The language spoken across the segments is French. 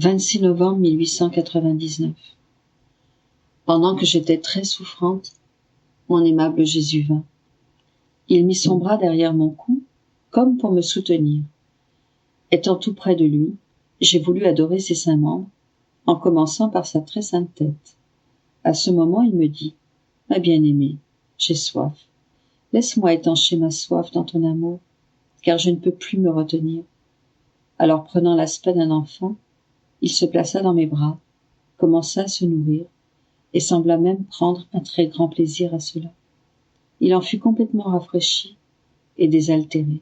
26 novembre 1899. Pendant que j'étais très souffrante, mon aimable Jésus vint. Il mit son bras derrière mon cou, comme pour me soutenir. Étant tout près de lui, j'ai voulu adorer ses saints membres, en commençant par sa très sainte tête. À ce moment, il me dit : « Ma bien-aimée, j'ai soif. Laisse-moi étancher ma soif dans ton amour, car je ne peux plus me retenir. » Alors, prenant l'aspect d'un enfant, il se plaça dans mes bras, commença à se nourrir, et sembla même prendre un très grand plaisir à cela. Il en fut complètement rafraîchi et désaltéré.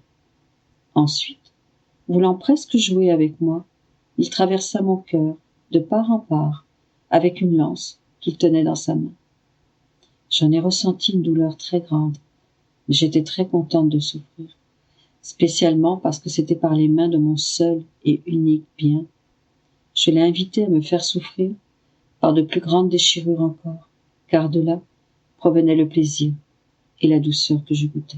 Ensuite, voulant presque jouer avec moi, il traversa mon cœur de part en part avec une lance qu'il tenait dans sa main. J'en ai ressenti une douleur très grande, mais j'étais très contente de souffrir, spécialement parce que c'était par les mains de mon seul et unique bien. Je l'ai invité à me faire souffrir par de plus grandes déchirures encore, car de là provenait le plaisir et la douceur que je goûtais.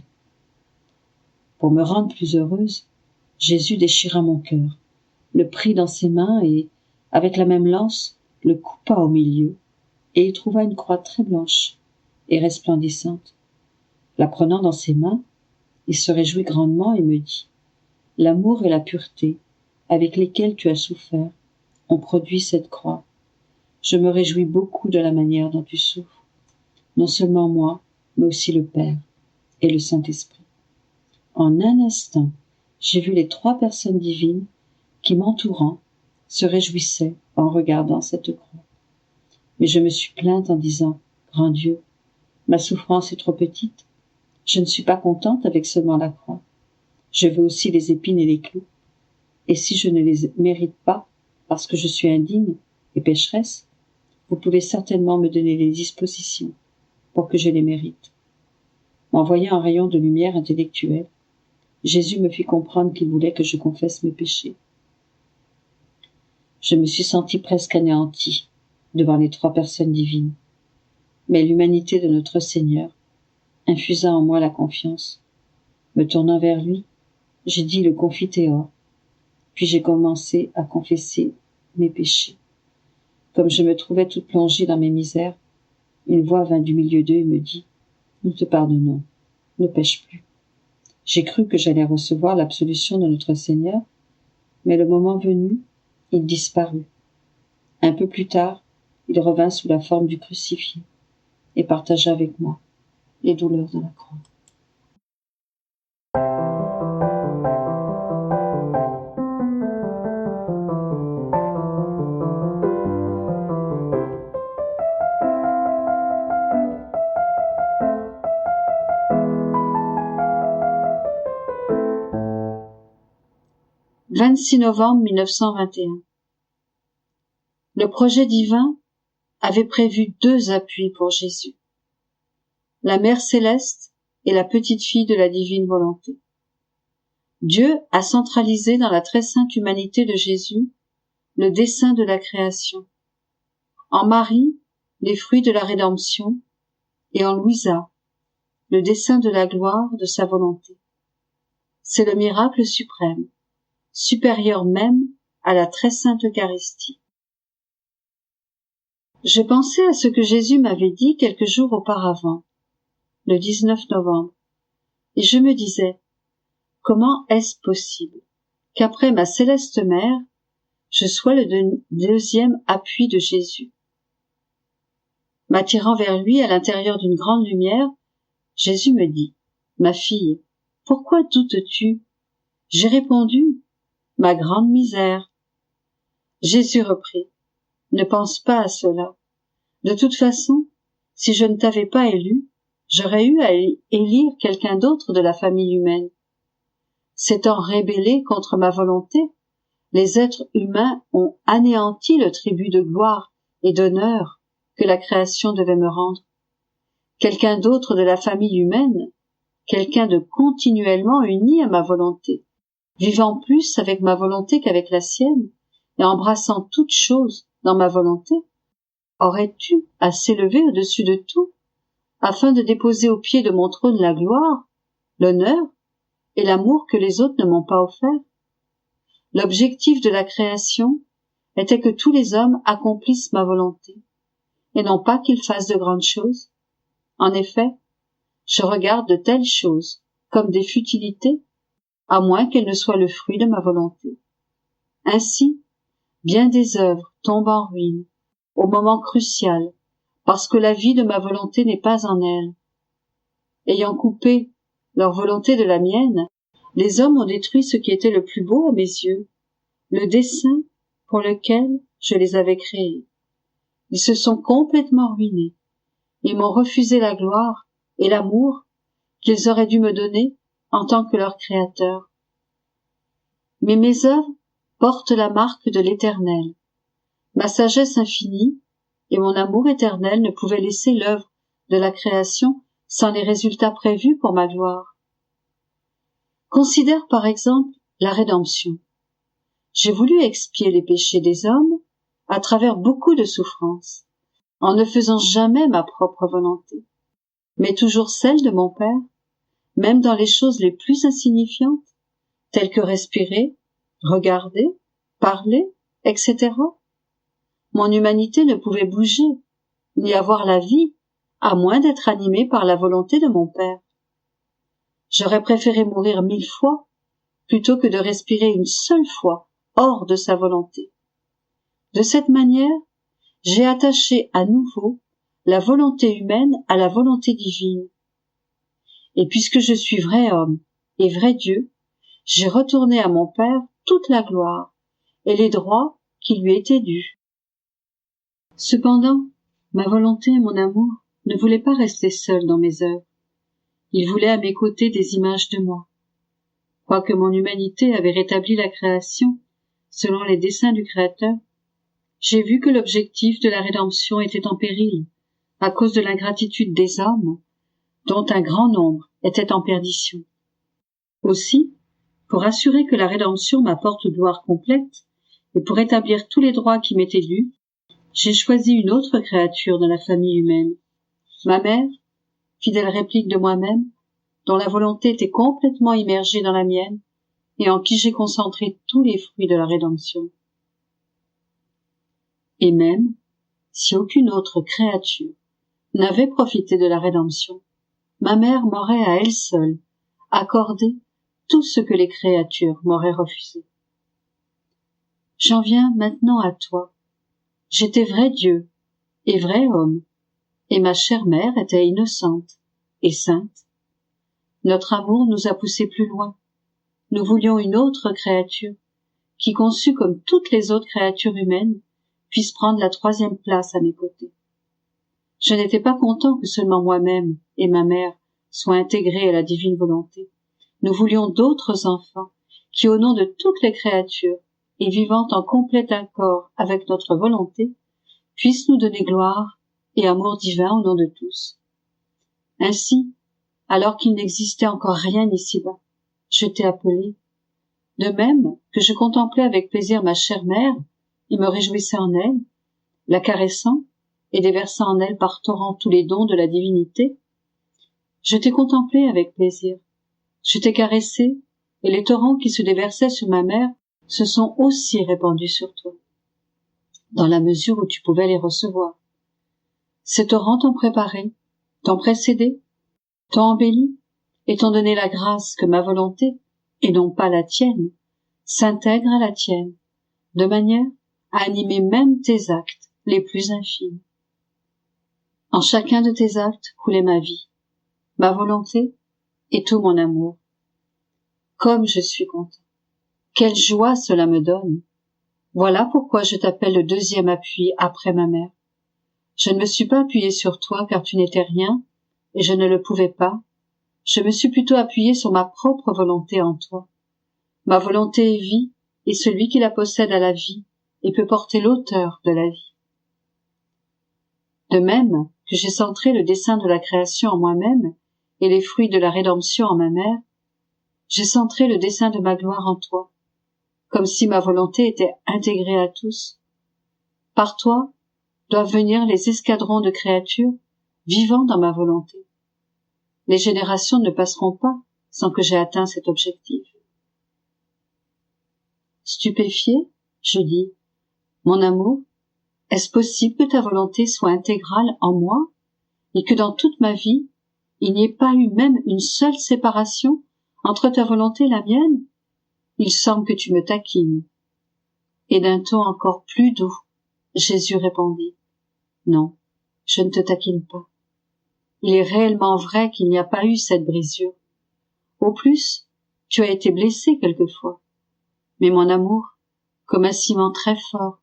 Pour me rendre plus heureuse, Jésus déchira mon cœur, le prit dans ses mains et, avec la même lance, le coupa au milieu, et y trouva une croix très blanche et resplendissante. La prenant dans ses mains, il se réjouit grandement et me dit : « L'amour et la pureté avec lesquels tu as souffert ont produit cette croix. Je me réjouis beaucoup de la manière dont tu souffres, non seulement moi, mais aussi le Père et le Saint-Esprit. » En un instant, j'ai vu les 3 personnes divines qui, m'entourant, se réjouissaient en regardant cette croix. Mais je me suis plainte en disant : « Grand Dieu, ma souffrance est trop petite. Je ne suis pas contente avec seulement la croix. Je veux aussi les épines et les clous. Et si je ne les mérite pas, parce que je suis indigne et pécheresse, vous pouvez certainement me donner les dispositions pour que je les mérite. » M'envoyant un rayon de lumière intellectuelle, Jésus me fit comprendre qu'il voulait que je confesse mes péchés. Je me suis sentie presque anéantie devant les 3 personnes divines. Mais l'humanité de notre Seigneur infusa en moi la confiance. Me tournant vers lui, j'ai dit le Confiteor, puis j'ai commencé à confesser mes péchés. Comme je me trouvais toute plongée dans mes misères, une voix vint du milieu d'eux et me dit : « Nous te pardonnons, ne pêche plus. » J'ai cru que j'allais recevoir l'absolution de notre Seigneur, mais le moment venu, il disparut. Un peu plus tard, il revint sous la forme du crucifié et partagea avec moi les douleurs de la croix. « 26 novembre 1921. Le projet divin avait prévu 2 appuis pour Jésus : la Mère céleste et la petite fille de la divine volonté. Dieu a centralisé dans la très sainte humanité de Jésus le dessein de la création, en Marie les fruits de la rédemption et en Louisa le dessein de la gloire de sa volonté. C'est le miracle suprême, supérieur même à la très sainte Eucharistie. Je pensais à ce que Jésus m'avait dit quelques jours auparavant, le 19 novembre, et je me disais : comment est-ce possible qu'après ma céleste mère, je sois le 2e appui de Jésus ? M'attirant vers lui à l'intérieur d'une grande lumière, Jésus me dit : « Ma fille, pourquoi doutes-tu ? » J'ai répondu : « Ma grande misère. » Jésus reprit : « Ne pense pas à cela. De toute façon, si je ne t'avais pas élu, j'aurais eu à élire quelqu'un d'autre de la famille humaine. S'étant rébellés contre ma volonté, les êtres humains ont anéanti le tribut de gloire et d'honneur que la création devait me rendre. Quelqu'un d'autre de la famille humaine, quelqu'un de continuellement uni à ma volonté, vivant plus avec ma volonté qu'avec la sienne, et embrassant toutes choses dans ma volonté, aurait eu à s'élever au-dessus de tout, afin de déposer au pied de mon trône la gloire, l'honneur et l'amour que les autres ne m'ont pas offert. L'objectif de la création était que tous les hommes accomplissent ma volonté, et non pas qu'ils fassent de grandes choses. En effet, je regarde de telles choses comme des futilités, à moins qu'elles ne soient le fruit de ma volonté. Ainsi, bien des œuvres tombent en ruine, au moment crucial, parce que la vie de ma volonté n'est pas en elles. Ayant coupé leur volonté de la mienne, les hommes ont détruit ce qui était le plus beau à mes yeux, le dessein pour lequel je les avais créés. Ils se sont complètement ruinés. Ils m'ont refusé la gloire et l'amour qu'ils auraient dû me donner en tant que leur créateur. Mais mes œuvres portent la marque de l'Éternel. Ma sagesse infinie et mon amour éternel ne pouvaient laisser l'œuvre de la création sans les résultats prévus pour ma gloire. Considère par exemple la rédemption. J'ai voulu expier les péchés des hommes à travers beaucoup de souffrances, en ne faisant jamais ma propre volonté, mais toujours celle de mon Père, même dans les choses les plus insignifiantes, telles que respirer, regarder, parler, etc. Mon humanité ne pouvait bouger, ni avoir la vie, à moins d'être animée par la volonté de mon Père. J'aurais préféré mourir 1000 fois, plutôt que de respirer une seule fois hors de sa volonté. De cette manière, j'ai attaché à nouveau la volonté humaine à la volonté divine. Et puisque je suis vrai homme et vrai Dieu, j'ai retourné à mon Père toute la gloire et les droits qui lui étaient dus. Cependant, ma volonté et mon amour ne voulaient pas rester seuls dans mes œuvres. Ils voulaient à mes côtés des images de moi. Quoique mon humanité avait rétabli la création selon les desseins du Créateur, j'ai vu que l'objectif de la rédemption était en péril à cause de l'ingratitude des hommes, dont un grand nombre était en perdition. Aussi, pour assurer que la rédemption m'apporte gloire complète et pour établir tous les droits qui m'étaient dus, j'ai choisi une autre créature de la famille humaine, ma mère, fidèle réplique de moi-même, dont la volonté était complètement immergée dans la mienne et en qui j'ai concentré tous les fruits de la rédemption. Et même, si aucune autre créature n'avait profité de la rédemption, ma mère m'aurait à elle seule accordé tout ce que les créatures m'auraient refusé. J'en viens maintenant à toi. J'étais vrai Dieu et vrai homme, et ma chère mère était innocente et sainte. Notre amour nous a poussés plus loin. Nous voulions une autre créature, qui, conçue comme toutes les autres créatures humaines, puisse prendre la 3e place à mes côtés. Je n'étais pas content que seulement moi-même et ma mère soient intégrés à la divine volonté. Nous voulions d'autres enfants, qui, au nom de toutes les créatures, et vivant en complet accord avec notre volonté, puissent nous donner gloire et amour divin au nom de tous. Ainsi, alors qu'il n'existait encore rien ici-bas, je t'ai appelé. De même que je contemplais avec plaisir ma chère mère, et me réjouissais en elle, la caressant et déversant en elle par torrents tous les dons de la divinité, je t'ai contemplé avec plaisir. Je t'ai caressé, et les torrents qui se déversaient sur ma mère se sont aussi répandus sur toi, dans la mesure où tu pouvais les recevoir. Ces torrents t'ont préparé, t'ont précédé, t'ont embelli, et t'ont donné la grâce que ma volonté, et non pas la tienne, s'intègre à la tienne, de manière à animer même tes actes les plus infimes. En chacun de tes actes coulait ma vie, ma volonté et tout mon amour. Comme je suis content. Quelle joie cela me donne. Voilà pourquoi je t'appelle le 2e appui après ma mère. Je ne me suis pas appuyé sur toi car tu n'étais rien, et je ne le pouvais pas. Je me suis plutôt appuyé sur ma propre volonté en toi. Ma volonté est vie, et celui qui la possède a la vie, et peut porter l'auteur de la vie. De même que j'ai centré le dessein de la création en moi-même, et les fruits de la rédemption en ma mère, j'ai centré le dessein de ma gloire en toi, comme si ma volonté était intégrée à tous. Par toi doivent venir les escadrons de créatures vivant dans ma volonté. Les générations ne passeront pas sans que j'aie atteint cet objectif. Stupéfié, je dis, Mon amour, est-ce possible que ta volonté soit intégrale en moi et que dans toute ma vie, il n'y ait pas eu même une seule séparation entre ta volonté et la mienne? Il semble que tu me taquines. Et d'un ton encore plus doux, Jésus répondit, non, je ne te taquine pas. Il est réellement vrai qu'il n'y a pas eu cette brisure. Au plus, tu as été blessé quelquefois. Mais mon amour, comme un ciment très fort,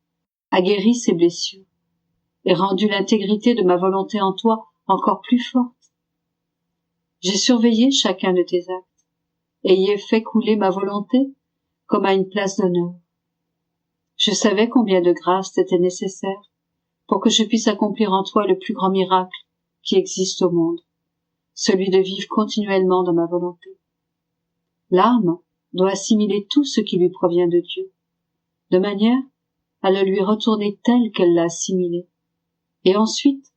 a guéri ces blessures et rendu l'intégrité de ma volonté en toi encore plus forte. J'ai surveillé chacun de tes actes et y ai fait couler ma volonté comme à une place d'honneur. Je savais combien de grâce t'était nécessaire pour que je puisse accomplir en toi le plus grand miracle qui existe au monde, celui de vivre continuellement dans ma volonté. L'âme doit assimiler tout ce qui lui provient de Dieu, de manière à le lui retourner tel qu'elle l'a assimilé, et ensuite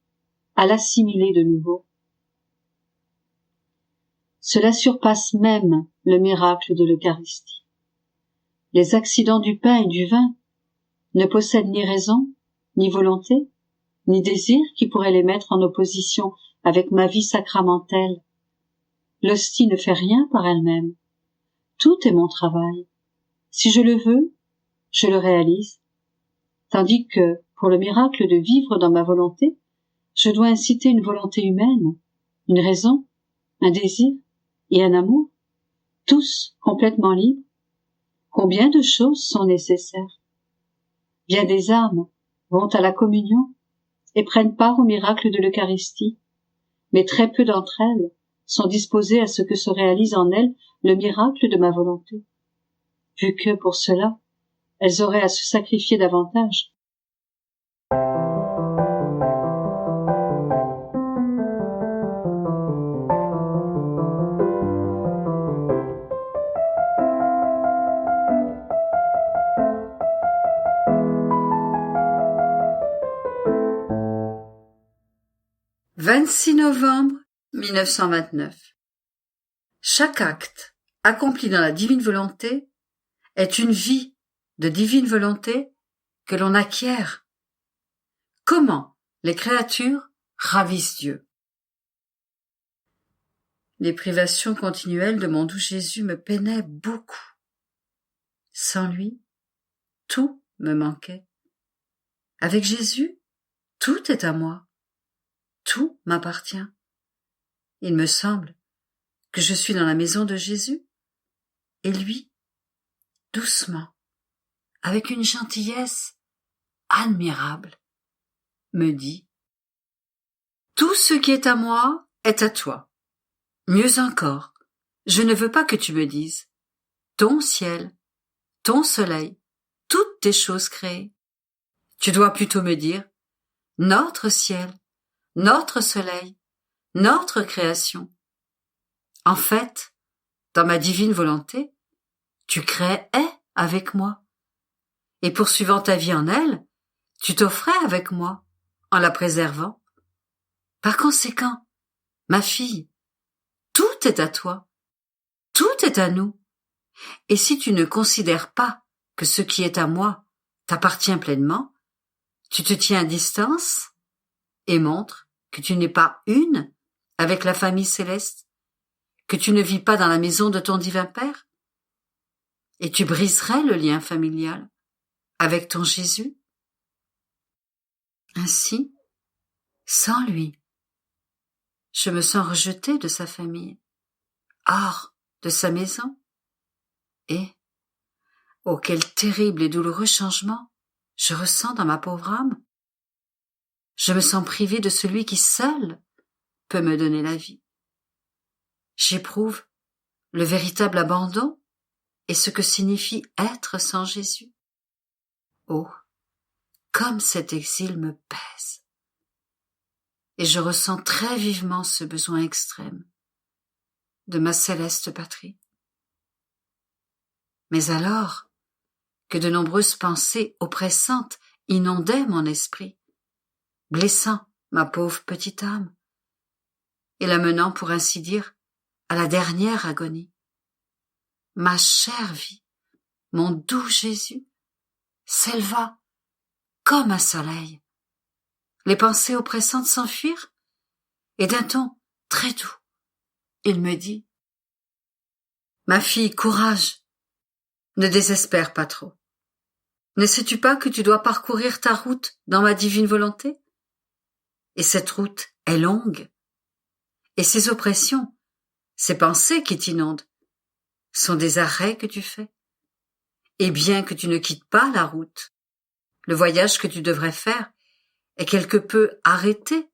à l'assimiler de nouveau. Cela surpasse même le miracle de l'Eucharistie. Les accidents du pain et du vin ne possèdent ni raison, ni volonté, ni désir qui pourrait les mettre en opposition avec ma vie sacramentelle. L'hostie ne fait rien par elle-même. Tout est mon travail. Si je le veux, je le réalise. Tandis que, pour le miracle de vivre dans ma volonté, je dois inciter une volonté humaine, une raison, un désir et un amour, tous complètement libres. Combien de choses sont nécessaires? Bien des âmes vont à la communion et prennent part au miracle de l'Eucharistie, mais très peu d'entre elles sont disposées à ce que se réalise en elles le miracle de ma volonté, vu que, pour cela, elles auraient à se sacrifier davantage. « 26 novembre 1929. Chaque acte accompli dans la divine volonté est une vie de divine volonté que l'on acquiert. Comment les créatures ravissent Dieu. Les privations continuelles de mon doux Jésus me peinaient beaucoup. Sans lui, tout me manquait. Avec Jésus, tout est à moi. Tout m'appartient. Il me semble que je suis dans la maison de Jésus, et lui, doucement, avec une gentillesse admirable, me dit « Tout ce qui est à moi est à toi. Mieux encore, je ne veux pas que tu me dises ton ciel, ton soleil, toutes tes choses créées. Tu dois plutôt me dire notre ciel, notre soleil, notre création. En fait, dans ma divine volonté, tu créais avec moi. Et poursuivant ta vie en elle, tu t'offrais avec moi, en la préservant. Par conséquent, ma fille, tout est à toi. Tout est à nous. Et si tu ne considères pas que ce qui est à moi t'appartient pleinement, tu te tiens à distance et montres que tu n'es pas une avec la famille céleste, que tu ne vis pas dans la maison de ton divin Père, et tu briserais le lien familial avec ton Jésus. Ainsi, sans lui, je me sens rejetée de sa famille, hors de sa maison, et, oh quel terrible et douloureux changement je ressens dans ma pauvre âme. Je me sens privée de celui qui seul peut me donner la vie. J'éprouve le véritable abandon et ce que signifie être sans Jésus. Oh, comme cet exil me pèse. Et je ressens très vivement ce besoin extrême de ma céleste patrie. Mais alors que de nombreuses pensées oppressantes inondaient mon esprit, blessant ma pauvre petite âme, et la menant, pour ainsi dire, à la dernière agonie. Ma chère vie, mon doux Jésus, s'éleva comme un soleil. Les pensées oppressantes s'enfuirent, et d'un ton très doux, il me dit « Ma fille, courage, ne désespère pas trop. Ne sais-tu pas que tu dois parcourir ta route dans ma divine volonté? Et cette route est longue, et ces oppressions, ces pensées qui t'inondent, sont des arrêts que tu fais. Et bien que tu ne quittes pas la route, le voyage que tu devrais faire est quelque peu arrêté,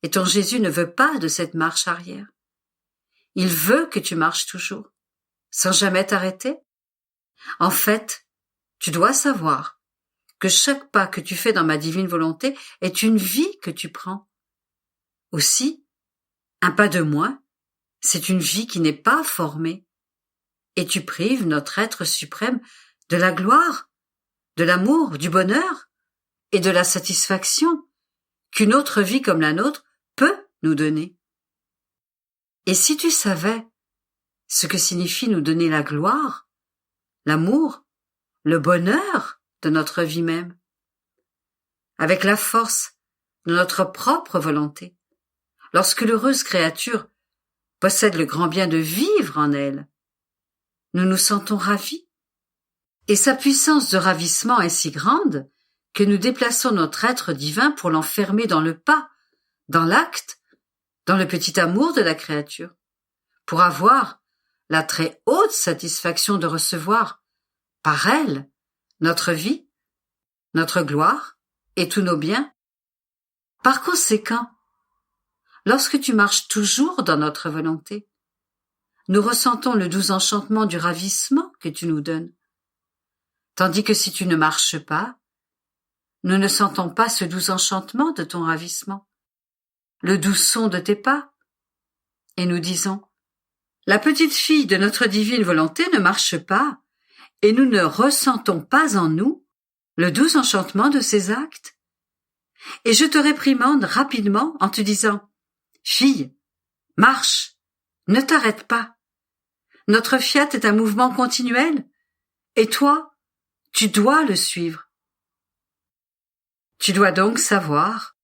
et ton Jésus ne veut pas de cette marche arrière. Il veut que tu marches toujours, sans jamais t'arrêter. En fait, tu dois savoir que chaque pas que tu fais dans ma divine volonté est une vie que tu prends. Aussi, un pas de moins, c'est une vie qui n'est pas formée, et tu prives notre être suprême de la gloire, de l'amour, du bonheur et de la satisfaction qu'une autre vie comme la nôtre peut nous donner. Et si tu savais ce que signifie nous donner la gloire, l'amour, le bonheur de notre vie même, avec la force de notre propre volonté, lorsque l'heureuse créature possède le grand bien de vivre en elle, nous nous sentons ravis, et sa puissance de ravissement est si grande que nous déplaçons notre être divin pour l'enfermer dans le pas, dans l'acte, dans le petit amour de la créature, pour avoir la très haute satisfaction de recevoir, par elle, notre vie, notre gloire et tous nos biens. Par conséquent, lorsque tu marches toujours dans notre volonté, nous ressentons le doux enchantement du ravissement que tu nous donnes, tandis que si tu ne marches pas, nous ne sentons pas ce doux enchantement de ton ravissement, le doux son de tes pas, et nous disons « La petite fille de notre divine volonté ne marche pas, et nous ne ressentons pas en nous le doux enchantement de ses actes. » Et je te réprimande rapidement en te disant « Fille, marche, ne t'arrête pas. Notre fiat est un mouvement continuel, et toi, tu dois le suivre. » Tu dois donc savoir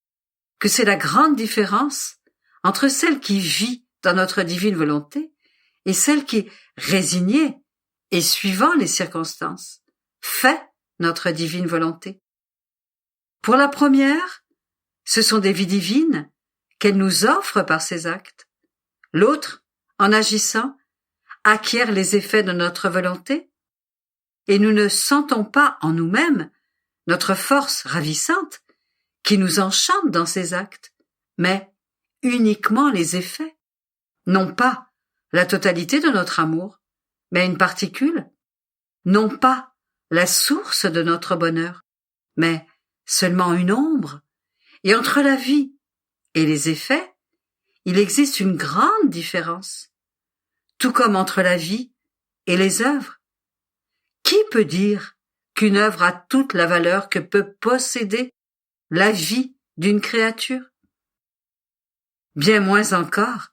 que c'est la grande différence entre celle qui vit dans notre divine volonté et celle qui, résignée et suivant les circonstances, fait notre divine volonté. Pour la première, ce sont des vies divines qu'elle nous offre par ses actes. L'autre, en agissant, acquiert les effets de notre volonté, et nous ne sentons pas en nous-mêmes notre force ravissante qui nous enchante dans ses actes, mais uniquement les effets, non pas la totalité de notre amour, mais une particule, non pas la source de notre bonheur, mais seulement une ombre. Et entre la vie et les effets, il existe une grande différence, tout comme entre la vie et les œuvres. Qui peut dire qu'une œuvre a toute la valeur que peut posséder la vie d'une créature? Bien moins encore,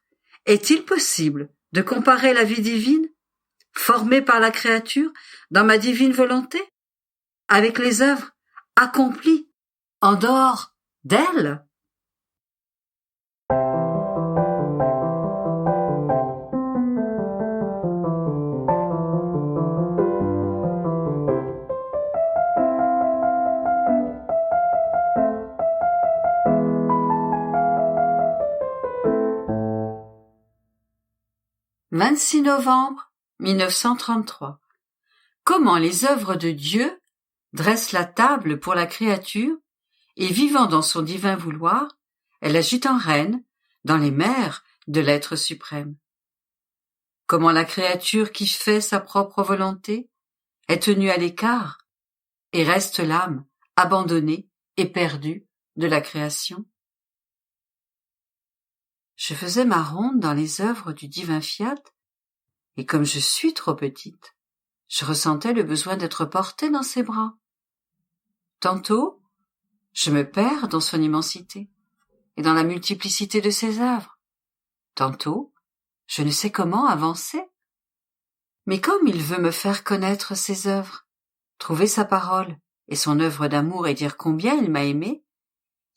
est-il possible de comparer la vie divine, formée par la créature dans ma divine volonté, avec les œuvres accomplies en dehors d'elle? « 26 novembre 1933. Comment les œuvres de Dieu dressent la table pour la créature et vivant dans son divin vouloir, elle agit en reine dans les mers de l'être suprême. Comment la créature qui fait sa propre volonté est tenue à l'écart et reste l'âme abandonnée et perdue de la création. Je faisais ma ronde dans les œuvres du divin fiat, et comme je suis trop petite, je ressentais le besoin d'être portée dans ses bras. Tantôt, je me perds dans son immensité et dans la multiplicité de ses œuvres. Tantôt, je ne sais comment avancer. Mais comme il veut me faire connaître ses œuvres, trouver sa parole et son œuvre d'amour et dire combien il m'a aimé,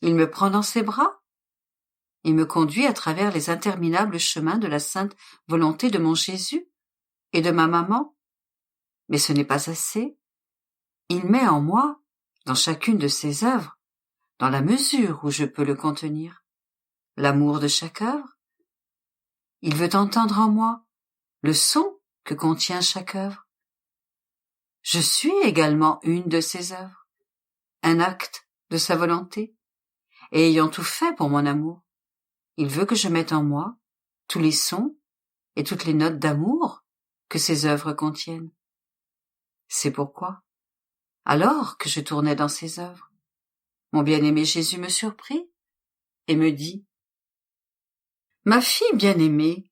il me prend dans ses bras. Il me conduit à travers les interminables chemins de la sainte volonté de mon Jésus et de ma maman. Mais ce n'est pas assez. Il met en moi, dans chacune de ses œuvres, dans la mesure où je peux le contenir, l'amour de chaque œuvre. Il veut entendre en moi le son que contient chaque œuvre. Je suis également une de ses œuvres, un acte de sa volonté, et ayant tout fait pour mon amour, il veut que je mette en moi tous les sons et toutes les notes d'amour que ses œuvres contiennent. C'est pourquoi, alors que je tournais dans ses œuvres, mon bien-aimé Jésus me surprit et me dit « Ma fille bien-aimée,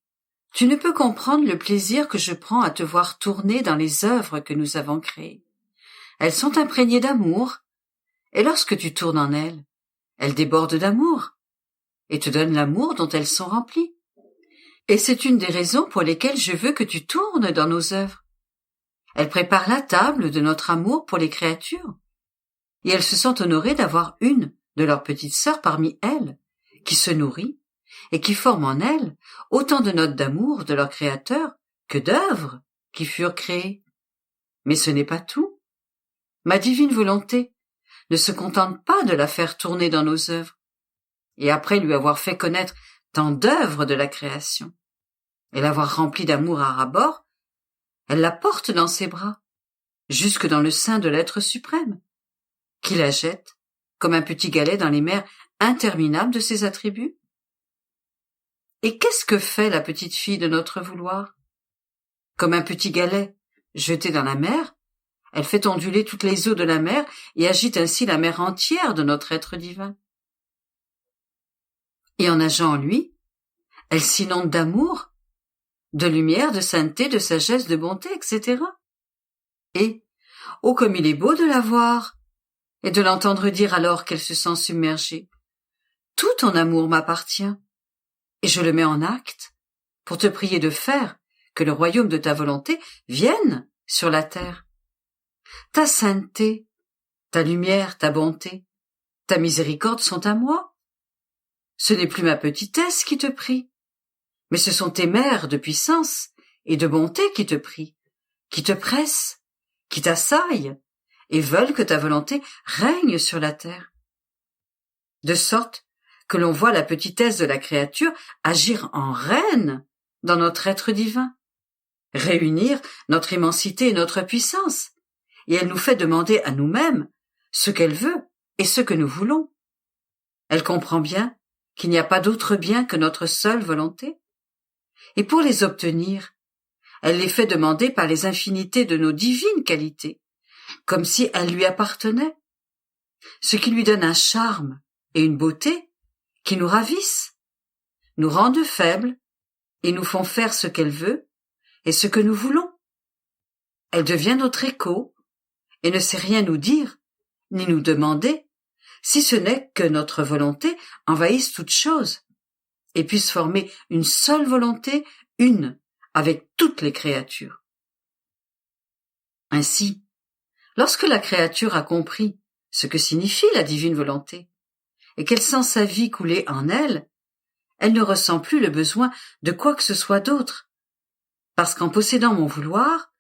tu ne peux comprendre le plaisir que je prends à te voir tourner dans les œuvres que nous avons créées. Elles sont imprégnées d'amour, et lorsque tu tournes en elles, elles débordent d'amour, et te donnent l'amour dont elles sont remplies. Et c'est une des raisons pour lesquelles je veux que tu tournes dans nos œuvres. Elles préparent la table de notre amour pour les créatures, et elles se sentent honorées d'avoir une de leurs petites sœurs parmi elles, qui se nourrit, et qui forme en elles autant de notes d'amour de leur Créateur que d'œuvres qui furent créées. Mais ce n'est pas tout. Ma divine volonté ne se contente pas de la faire tourner dans nos œuvres, et après lui avoir fait connaître tant d'œuvres de la création, et l'avoir remplie d'amour à ras-bord, elle la porte dans ses bras, jusque dans le sein de l'être suprême, qui la jette comme un petit galet dans les mers interminables de ses attributs. Et qu'est-ce que fait la petite fille de notre vouloir? Comme un petit galet jeté dans la mer, elle fait onduler toutes les eaux de la mer et agite ainsi la mer entière de notre être divin. Et en nageant en lui, elle s'inonde d'amour, de lumière, de sainteté, de sagesse, de bonté, etc. Et, oh comme il est beau de la voir, et de l'entendre dire alors qu'elle se sent submergée. Tout ton amour m'appartient, et je le mets en acte pour te prier de faire que le royaume de ta volonté vienne sur la terre. Ta sainteté, ta lumière, ta bonté, ta miséricorde sont à moi. Ce n'est plus ma petitesse qui te prie, mais ce sont tes mères de puissance et de bonté qui te prient, qui te pressent, qui t'assaillent, et veulent que ta volonté règne sur la terre. De sorte que l'on voit la petitesse de la créature agir en reine dans notre être divin, réunir notre immensité et notre puissance, et elle nous fait demander à nous-mêmes ce qu'elle veut et ce que nous voulons. Elle comprend bien qu'il n'y a pas d'autre bien que notre seule volonté, et pour les obtenir, elle les fait demander par les infinités de nos divines qualités, comme si elles lui appartenaient, ce qui lui donne un charme et une beauté qui nous ravissent, nous rendent faibles et nous font faire ce qu'elle veut et ce que nous voulons. Elle devient notre écho et ne sait rien nous dire, ni nous demander, si ce n'est que notre volonté envahisse toute chose et puisse former une seule volonté, une, avec toutes les créatures. Ainsi, lorsque la créature a compris ce que signifie la divine volonté, et qu'elle sent sa vie couler en elle, elle ne ressent plus le besoin de quoi que ce soit d'autre, parce qu'en possédant mon vouloir,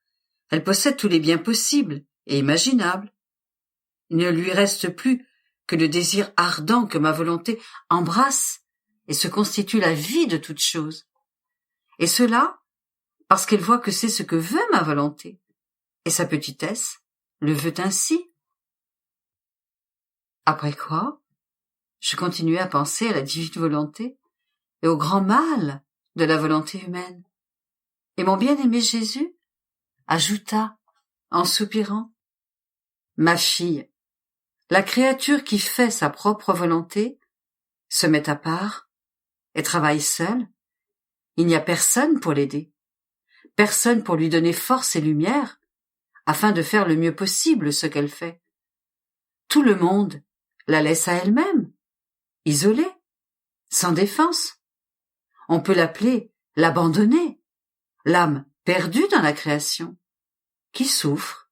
elle possède tous les biens possibles et imaginables. Il ne lui reste plus que le désir ardent que ma volonté embrasse et se constitue la vie de toute chose. Et cela, parce qu'elle voit que c'est ce que veut ma volonté, et sa petitesse le veut ainsi. Après quoi, je continuai à penser à la divine volonté et au grand mal de la volonté humaine. Et mon bien-aimé Jésus ajouta, en soupirant, « Ma fille, la créature qui fait sa propre volonté se met à part et travaille seule. Il n'y a personne pour l'aider, personne pour lui donner force et lumière, afin de faire le mieux possible ce qu'elle fait. Tout le monde la laisse à elle-même, isolée, sans défense. On peut l'appeler l'abandonnée, l'âme perdue dans la création, qui souffre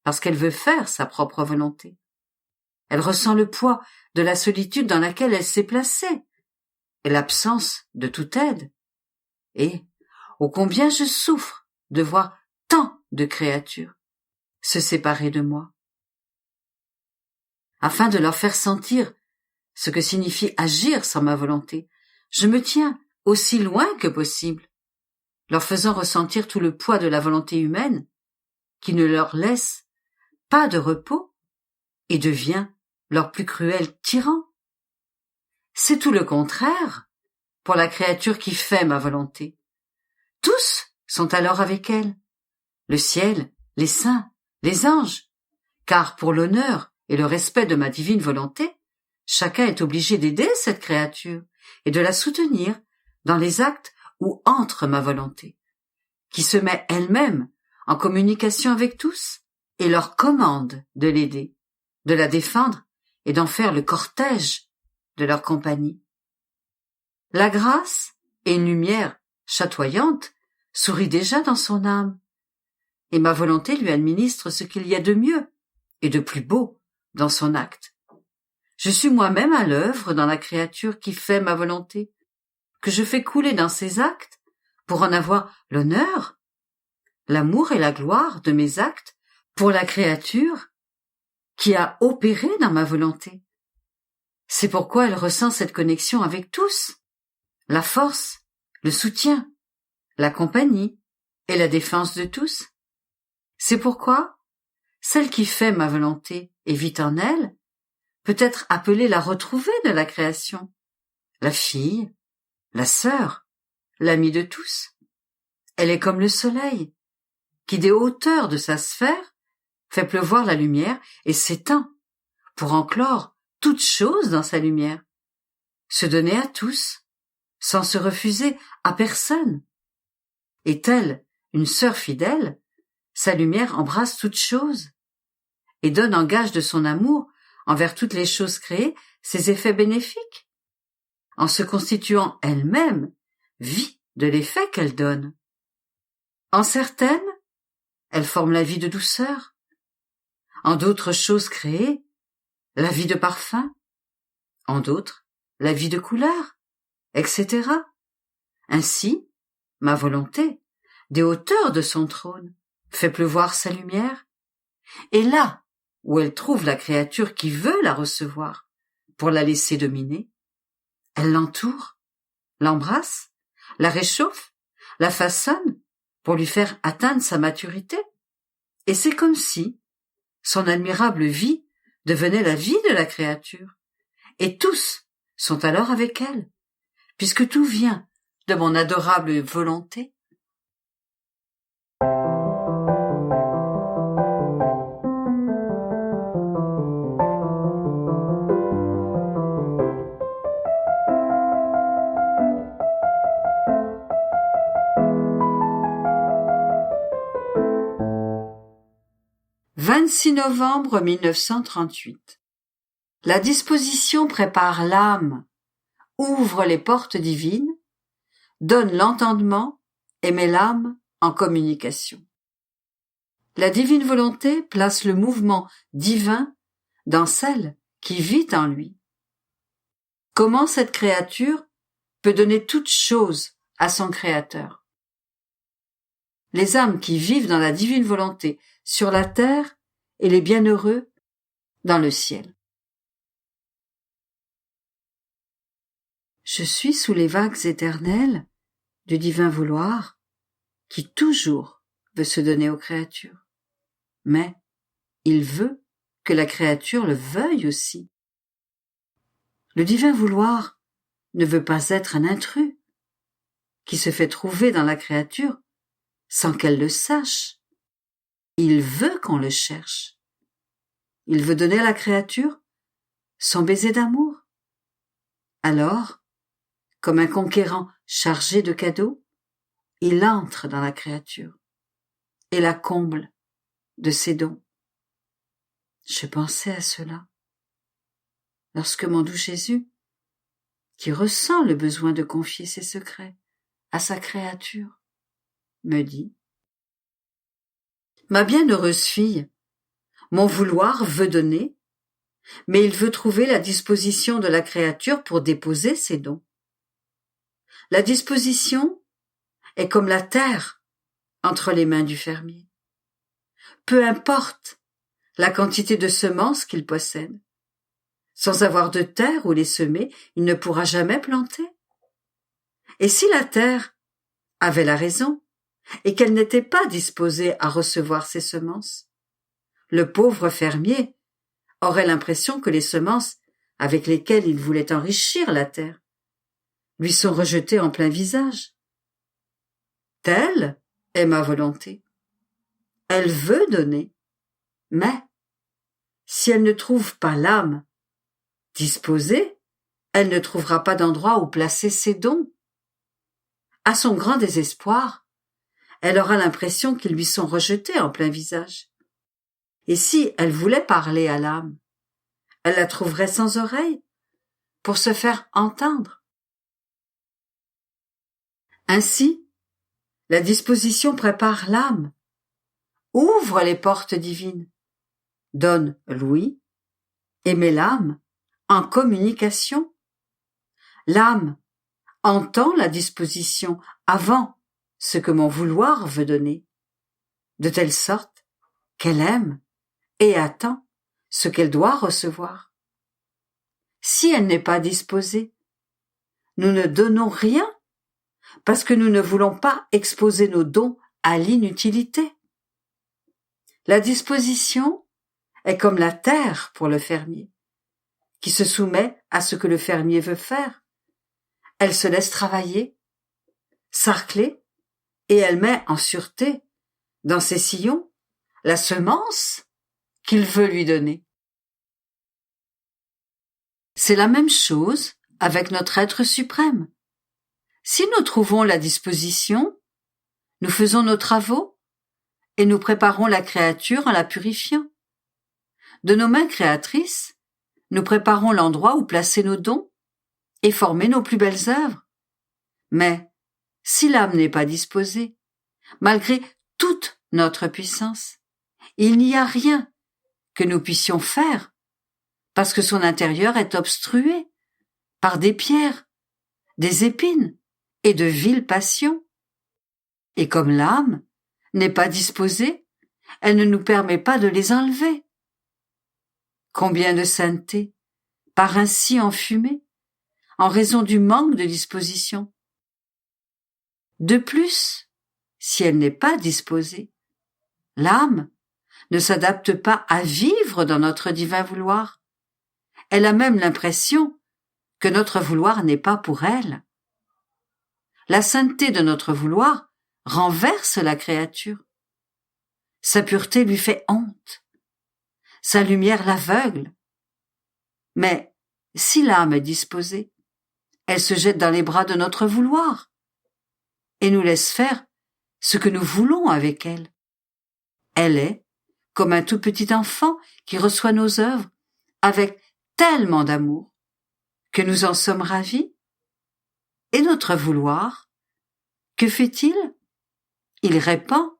parce qu'elle veut faire sa propre volonté. Elle ressent le poids de la solitude dans laquelle elle s'est placée, et l'absence de toute aide. Et, ô combien je souffre de voir tant de créatures se séparer de moi. Afin de leur faire sentir ce que signifie agir sans ma volonté, je me tiens aussi loin que possible, leur faisant ressentir tout le poids de la volonté humaine, qui ne leur laisse pas de repos et devient leur plus cruel tyran. C'est tout le contraire pour la créature qui fait ma volonté. Tous sont alors avec elle, le ciel, les saints, les anges, car pour l'honneur et le respect de ma divine volonté, chacun est obligé d'aider cette créature et de la soutenir dans les actes où entre ma volonté, qui se met elle-même en communication avec tous et leur commande de l'aider, de la défendre et d'en faire le cortège de leur compagnie. La grâce et une lumière chatoyante sourit déjà dans son âme, et ma volonté lui administre ce qu'il y a de mieux et de plus beau dans son acte. Je suis moi-même à l'œuvre dans la créature qui fait ma volonté, que je fais couler dans ses actes pour en avoir l'honneur, l'amour et la gloire de mes actes pour la créature qui a opéré dans ma volonté. C'est pourquoi elle ressent cette connexion avec tous, la force, le soutien, la compagnie et la défense de tous. C'est pourquoi celle qui fait ma volonté et vit en elle peut être appelée la retrouvée de la création, la fille, la sœur, l'amie de tous. Elle est comme le soleil, qui des hauteurs de sa sphère fait pleuvoir la lumière et s'étend pour enclore toute chose dans sa lumière, se donner à tous, sans se refuser à personne. Et telle une sœur fidèle, sa lumière embrasse toute chose et donne en gage de son amour envers toutes les choses créées ses effets bénéfiques, en se constituant elle-même vie de l'effet qu'elle donne. En certaines, elle forme la vie de douceur, en d'autres choses créées, la vie de parfum, en d'autres, la vie de couleur, etc. Ainsi, ma volonté, des hauteurs de son trône, fait pleuvoir sa lumière, et là où elle trouve la créature qui veut la recevoir pour la laisser dominer, elle l'entoure, l'embrasse, la réchauffe, la façonne pour lui faire atteindre sa maturité, et c'est comme si son admirable vie devenait la vie de la créature, et tous sont alors avec elle, puisque tout vient de mon adorable volonté. « 26 novembre 1938. La disposition prépare l'âme, ouvre les portes divines, donne l'entendement et met l'âme en communication. La divine volonté place le mouvement divin dans celle qui vit en lui. Comment cette créature peut donner toute chose à son Créateur? Les âmes qui vivent dans la divine volonté sur la terre et les bienheureux dans le ciel. Je suis sous les vagues éternelles du divin vouloir qui toujours veut se donner aux créatures. Mais il veut que la créature le veuille aussi. Le divin vouloir ne veut pas être un intrus qui se fait trouver dans la créature sans qu'elle le sache. Il veut qu'on le cherche. Il veut donner à la créature son baiser d'amour. Alors, comme un conquérant chargé de cadeaux, il entre dans la créature et la comble de ses dons. Je pensais à cela lorsque mon doux Jésus, qui ressent le besoin de confier ses secrets à sa créature, me dit: « Ma bienheureuse fille, Mon vouloir veut donner, mais il veut trouver la disposition de la créature pour déposer ses dons. La disposition est comme la terre entre les mains du fermier. Peu importe la quantité de semences qu'il possède. Sans avoir de terre où les semer, il ne pourra jamais planter. Et si la terre avait la raison, et qu'elle n'était pas disposée à recevoir ces semences, le pauvre fermier aurait l'impression que les semences avec lesquelles il voulait enrichir la terre lui sont rejetées en plein visage. Telle est ma volonté. Elle veut donner, mais si elle ne trouve pas l'âme disposée, elle ne trouvera pas d'endroit où placer ses dons. À son grand désespoir, elle aura l'impression qu'ils lui sont rejetés en plein visage. Et si elle voulait parler à l'âme, elle la trouverait sans oreille pour se faire entendre. Ainsi, la disposition prépare l'âme, ouvre les portes divines, donne l'ouïe et met l'âme en communication. L'âme entend la disposition avant ce que mon vouloir veut donner, de telle sorte qu'elle aime et attend ce qu'elle doit recevoir. Si elle n'est pas disposée, nous ne donnons rien parce que nous ne voulons pas exposer nos dons à l'inutilité. La disposition est comme la terre pour le fermier, qui se soumet à ce que le fermier veut faire. Elle se laisse travailler, sarcler, et elle met en sûreté, dans ses sillons, la semence qu'il veut lui donner. C'est la même chose avec notre être suprême. Si nous trouvons la disposition, nous faisons nos travaux et nous préparons la créature en la purifiant. De nos mains créatrices, nous préparons l'endroit où placer nos dons et former nos plus belles œuvres. Mais si l'âme n'est pas disposée, malgré toute notre puissance, il n'y a rien que nous puissions faire parce que son intérieur est obstrué par des pierres, des épines et de viles passions. Et comme l'âme n'est pas disposée, elle ne nous permet pas de les enlever. Combien de sainteté part ainsi enfumée en raison du manque de disposition. De plus, si elle n'est pas disposée, l'âme ne s'adapte pas à vivre dans notre divin vouloir. Elle a même l'impression que notre vouloir n'est pas pour elle. La sainteté de notre vouloir renverse la créature. Sa pureté lui fait honte. Sa lumière l'aveugle. Mais si l'âme est disposée, elle se jette dans les bras de notre vouloir et nous laisse faire ce que nous voulons avec elle. Elle est comme un tout petit enfant qui reçoit nos œuvres avec tellement d'amour que nous en sommes ravis. Et notre vouloir, que fait-il? Il répand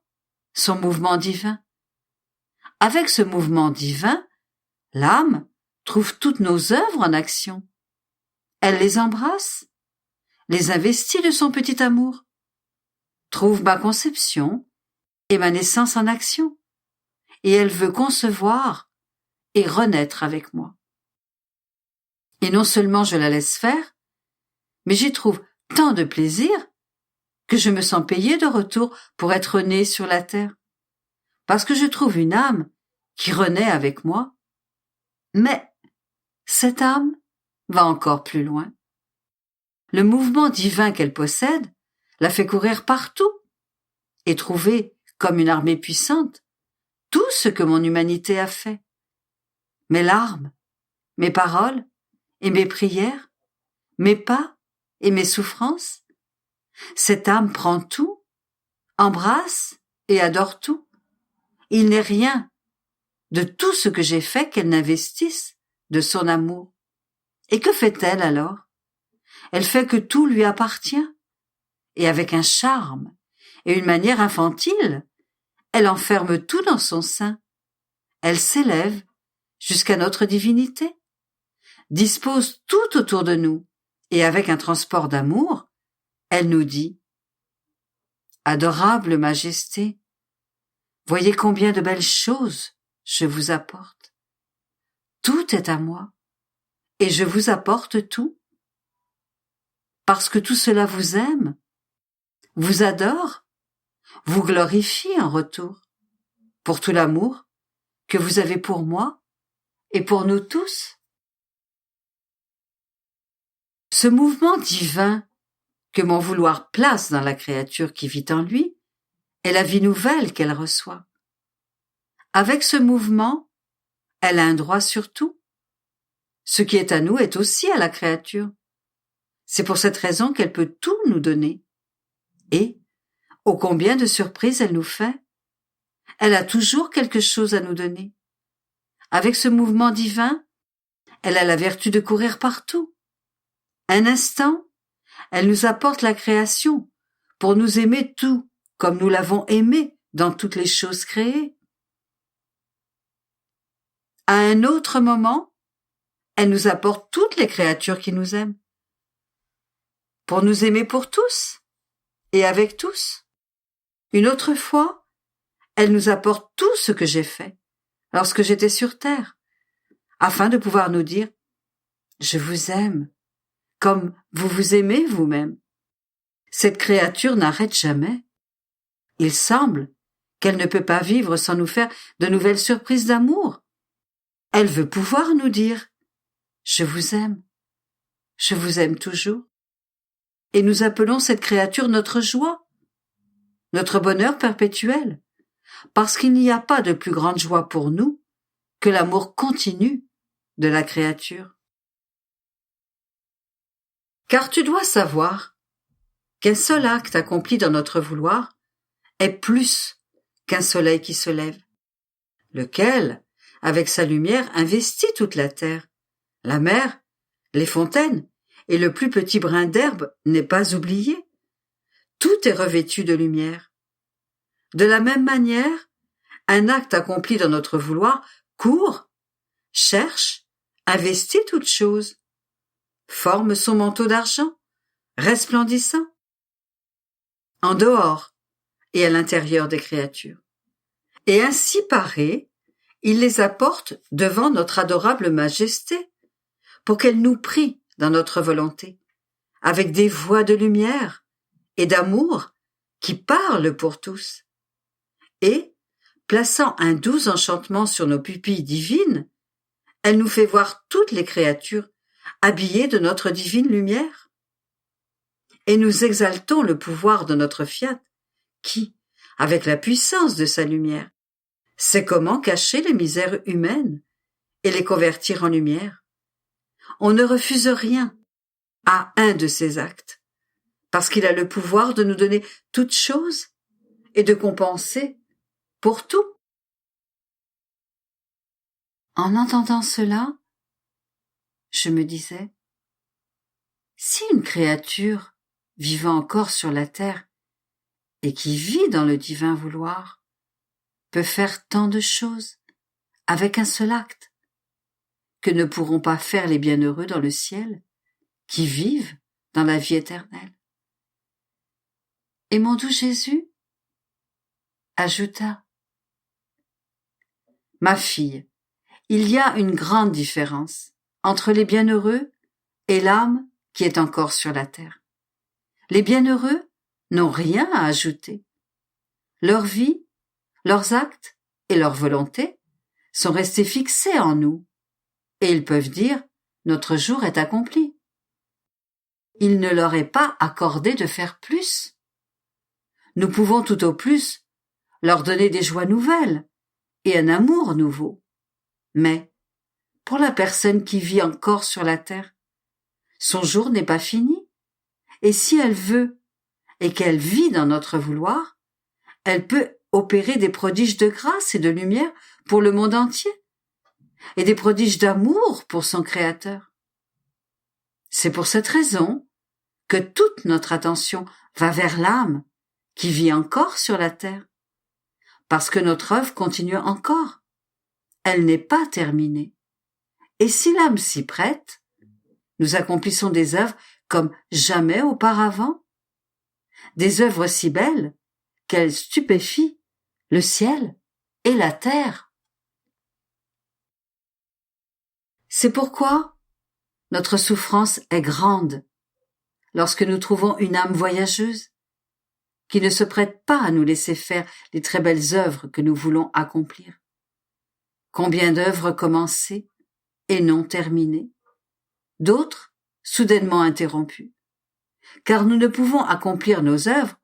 son mouvement divin. Avec ce mouvement divin, l'âme trouve toutes nos œuvres en action. Elle les embrasse, les investit de son petit amour, trouve ma conception et ma naissance en action, et elle veut concevoir et renaître avec moi. Et non seulement je la laisse faire, mais j'y trouve tant de plaisir que je me sens payée de retour pour être née sur la terre, parce que je trouve une âme qui renaît avec moi. Mais cette âme va encore plus loin. Le mouvement divin qu'elle possède la fait courir partout et trouver, comme une armée puissante, tout ce que mon humanité a fait. Mes larmes, mes paroles et mes prières, mes pas et mes souffrances. Cette âme prend tout, embrasse et adore tout. Il n'est rien de tout ce que j'ai fait qu'elle n'investisse de son amour. Et que fait-elle alors? Elle fait que tout lui appartient, et avec un charme et une manière infantile, elle enferme tout dans son sein. elle s'élève jusqu'à notre divinité, dispose tout autour de nous, et avec un transport d'amour, elle nous dit « Adorable Majesté, voyez combien de belles choses je vous apporte. Tout est à moi, et je vous apporte tout, parce que tout cela vous aime, vous adore, vous glorifie en retour, pour tout l'amour que vous avez pour moi et pour nous tous. » Ce mouvement divin que mon vouloir place dans la créature qui vit en lui est la vie nouvelle qu'elle reçoit. Avec ce mouvement, elle a un droit sur tout. Ce qui est à nous est aussi à la créature. C'est pour cette raison qu'elle peut tout nous donner. Et, ô combien de surprises elle nous fait! Elle a toujours quelque chose à nous donner. Avec ce mouvement divin, elle a la vertu de courir partout. Un instant, elle nous apporte la création pour nous aimer tout comme nous l'avons aimé dans toutes les choses créées. À un autre moment, elle nous apporte toutes les créatures qui nous aiment pour nous aimer pour tous et avec tous. Une autre fois, elle nous apporte tout ce que j'ai fait lorsque j'étais sur terre, afin de pouvoir nous dire « Je vous aime » comme vous vous aimez vous-même. Cette créature n'arrête jamais. Il semble qu'elle ne peut pas vivre sans nous faire de nouvelles surprises d'amour. Elle veut pouvoir nous dire « Je vous aime toujours ». Et nous appelons cette créature notre joie, notre bonheur perpétuel, parce qu'il n'y a pas de plus grande joie pour nous que l'amour continu de la créature. Car tu dois savoir qu'un seul acte accompli dans notre vouloir est plus qu'un soleil qui se lève, lequel, avec sa lumière, investit toute la terre. La mer, les fontaines et le plus petit brin d'herbe n'est pas oublié. Tout est revêtu de lumière. De la même manière, un acte accompli dans notre vouloir court, cherche, investit toute chose, forme son manteau d'argent, resplendissant, en dehors et à l'intérieur des créatures. Et ainsi paré, il les apporte devant notre adorable Majesté, pour qu'elle nous prie dans notre volonté, avec des voix de lumière et d'amour qui parlent pour tous. Et, plaçant un doux enchantement sur nos pupilles divines, elle nous fait voir toutes les créatures habillées de notre divine lumière. Et nous exaltons le pouvoir de notre Fiat, qui, avec la puissance de sa lumière, sait comment cacher les misères humaines et les convertir en lumière. On ne refuse rien à un de ses actes, parce qu'il a le pouvoir de nous donner toutes choses et de compenser pour tout. En entendant cela, je me disais, si une créature vivant encore sur la terre et qui vit dans le divin vouloir peut faire tant de choses avec un seul acte, que ne pourront pas faire les bienheureux dans le ciel, qui vivent dans la vie éternelle. Et mon doux Jésus ajouta, « Ma fille, il y a une grande différence entre les bienheureux et l'âme qui est encore sur la terre. Les bienheureux n'ont rien à ajouter. Leur vie, leurs actes et leur volonté sont restés fixés en nous, et ils peuvent dire « Notre jour est accompli ». Il ne leur est pas accordé de faire plus. Nous pouvons tout au plus leur donner des joies nouvelles et un amour nouveau. Mais, pour la personne qui vit encore sur la terre, son jour n'est pas fini, et si elle veut et qu'elle vit dans notre vouloir, elle peut opérer des prodiges de grâce et de lumière pour le monde entier, et des prodiges d'amour pour son Créateur. C'est pour cette raison que toute notre attention va vers l'âme qui vit encore sur la terre, parce que notre œuvre continue encore, elle n'est pas terminée. Et si l'âme s'y prête, nous accomplissons des œuvres comme jamais auparavant, des œuvres si belles qu'elles stupéfient le ciel et la terre. C'est pourquoi notre souffrance est grande lorsque nous trouvons une âme voyageuse qui ne se prête pas à nous laisser faire les très belles œuvres que nous voulons accomplir. Combien d'œuvres commencées et non terminées, d'autres soudainement interrompues, car nous ne pouvons accomplir nos œuvres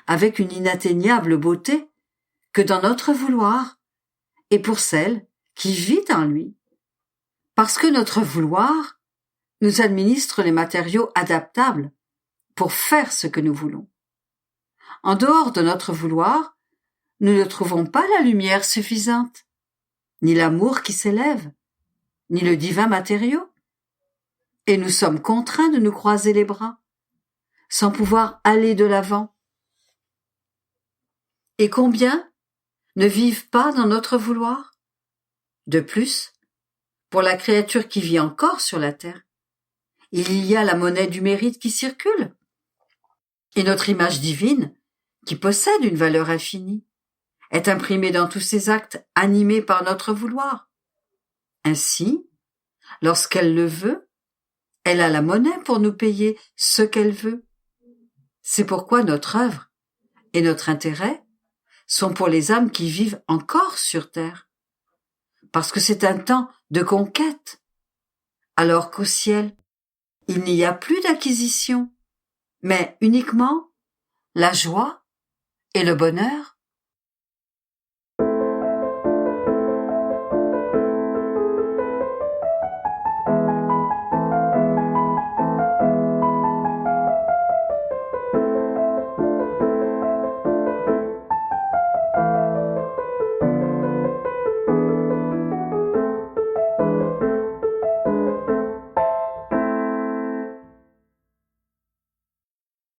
avec une inatteignable beauté que dans notre vouloir et pour celle qui vit en lui, parce que notre vouloir nous administre les matériaux adaptables pour faire ce que nous voulons. En dehors de notre vouloir, nous ne trouvons pas la lumière suffisante, ni l'amour qui s'élève, ni le divin matériau, et nous sommes contraints de nous croiser les bras, sans pouvoir aller de l'avant. Et combien ne vivent pas dans notre vouloir? De plus, pour la créature qui vit encore sur la terre, il y a la monnaie du mérite qui circule, et notre image divine, qui possède une valeur infinie, est imprimée dans tous ces actes animés par notre vouloir. Ainsi, lorsqu'elle le veut, elle a la monnaie pour nous payer ce qu'elle veut. C'est pourquoi notre œuvre et notre intérêt sont pour les âmes qui vivent encore sur terre, parce que c'est un temps de conquête, alors qu'au ciel, il n'y a plus d'acquisition, mais uniquement la joie et le bonheur.